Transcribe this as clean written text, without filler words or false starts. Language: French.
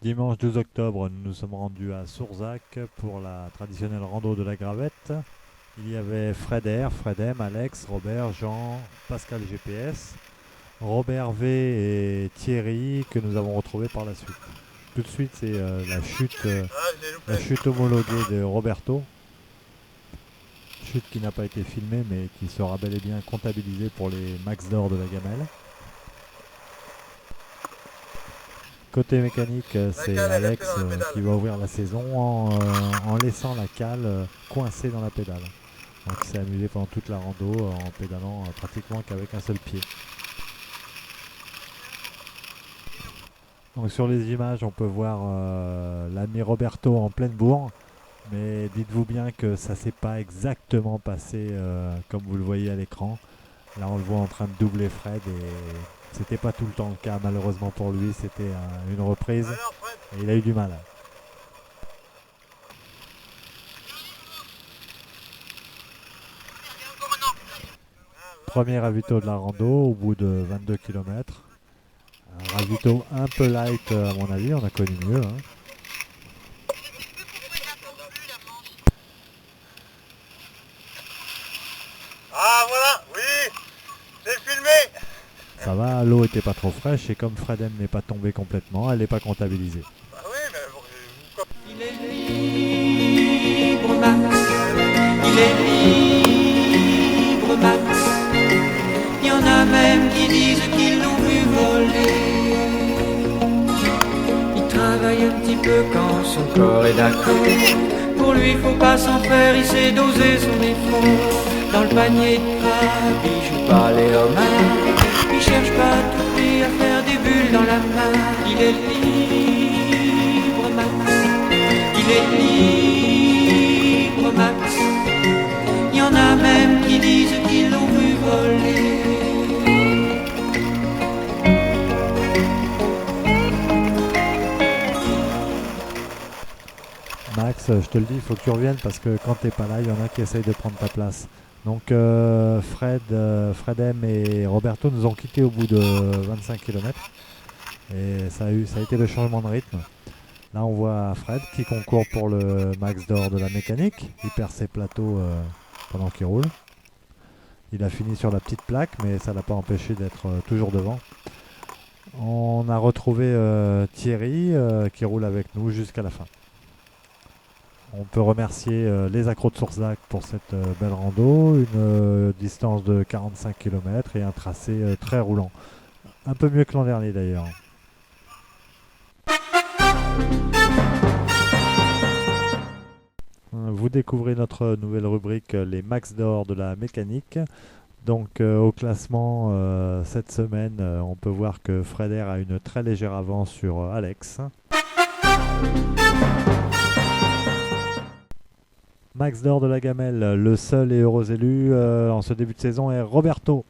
Dimanche 12 octobre, nous nous sommes rendus à Sourzac pour la traditionnelle rando de la Gravette. Il y avait Fred R, Fred M, Alex, Robert, Jean, Pascal GPS, Robert V et Thierry que nous avons retrouvés par la suite. Tout de suite, c'est la chute homologuée de Roberto. Chute qui n'a pas été filmée mais qui sera bel et bien comptabilisée pour les max d'or de la gamelle. Côté mécanique, c'est Alex qui va ouvrir la saison en laissant la cale coincée dans la pédale. Donc il s'est amusé pendant toute la rando en pédalant pratiquement qu'avec un seul pied. Donc sur les images, on peut voir l'ami Roberto en pleine bourre. Mais dites-vous bien que ça s'est pas exactement passé comme vous le voyez à l'écran. Là, on le voit en train de doubler Fred et c'était pas tout le temps le cas malheureusement pour lui. C'était une reprise et il a eu du mal. Premier ravito de la rando au bout de 22 km. Un ravito un peu light à mon avis, on a connu mieux. Hein. Ah voilà, oui, c'est filmé. Ça va, l'eau était pas trop fraîche et comme Fred M n'est pas tombé complètement, elle n'est pas comptabilisée. Bah oui, mais bon, Il est libre, Max. Il est libre, Max. Il y en a même qui disent qu'ils l'ont vu voler. Il travaille un petit peu quand son corps est d'accord. Pour lui, faut pas s'en faire, il sait doser son effort. Dans le panier de crabe, il joue pas les homards. Il cherche pas à tout prix à faire des bulles dans la main. Il est libre, Max. Il est libre, Max. Il y en a même qui disent qu'ils l'ont vu voler. Max, je te le dis, il faut que tu reviennes parce que quand t'es pas là, il y en a qui essayent de prendre ta place. Donc Fred M et Roberto nous ont quittés au bout de 25 km et ça a été le changement de rythme. Là on voit Fred qui concourt pour le max d'or de la mécanique. Il perd ses plateaux pendant qu'il roule. Il a fini sur la petite plaque mais ça l'a pas empêché d'être toujours devant. On a retrouvé Thierry qui roule avec nous jusqu'à la fin. On peut remercier les accros de Sourzac pour cette belle rando, une distance de 45 km et un tracé très roulant. Un peu mieux que l'an dernier d'ailleurs. Vous découvrez notre nouvelle rubrique les max d'or de la mécanique. Donc au classement cette semaine, on peut voir que Freder a une très légère avance sur Alex. Max d'or de la gamelle, le seul et heureux élu en ce début de saison est Roberto.